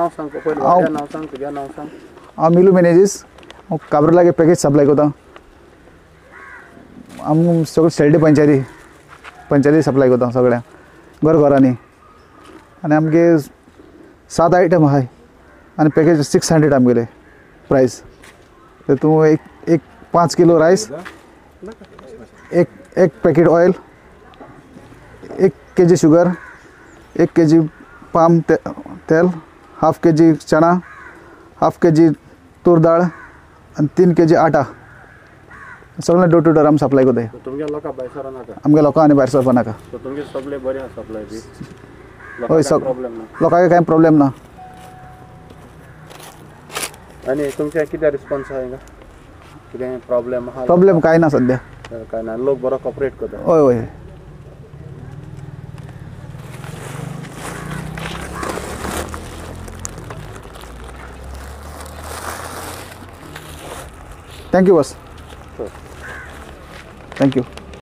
नाव सांग पहिले वाड्या नाव सांग तुझ्या नाव सांग हांव मिलू मॅनेजीस हांव काबरालागे पॅकेज सप्लाय करता आम सगळे शेल्डे पंचायती सप्लाय करता सगळ्या घरांनी आनी आमगे 7 आयटम आहाय आनी पॅकेज 600 आमगेले प्रायस तर तूं एक 5 किलो रायस एक packet oil 1 kg sugar 1 kg palm तेल हाफ kg चना हाफ kg तूर दाळ आणि 3 kg आटा सगळे डोर टू डोर आम सप्लाय करताय तुमगे लोका भायर नाका आमगे लोकां आनी भायर सरपा नाका तुमगे सगळे बरे सप्लाय बी हय प्रॉब्लेम ना लोकांक कांय प्रॉब्लेम ना आणि तुमच्या किती रिस्पॉन्स आहे का किती प्रॉब्लेम कांय ना सध्या काय ना लोक बरो कॉपरेट करता हय हय थँक्यू बस थँक्यू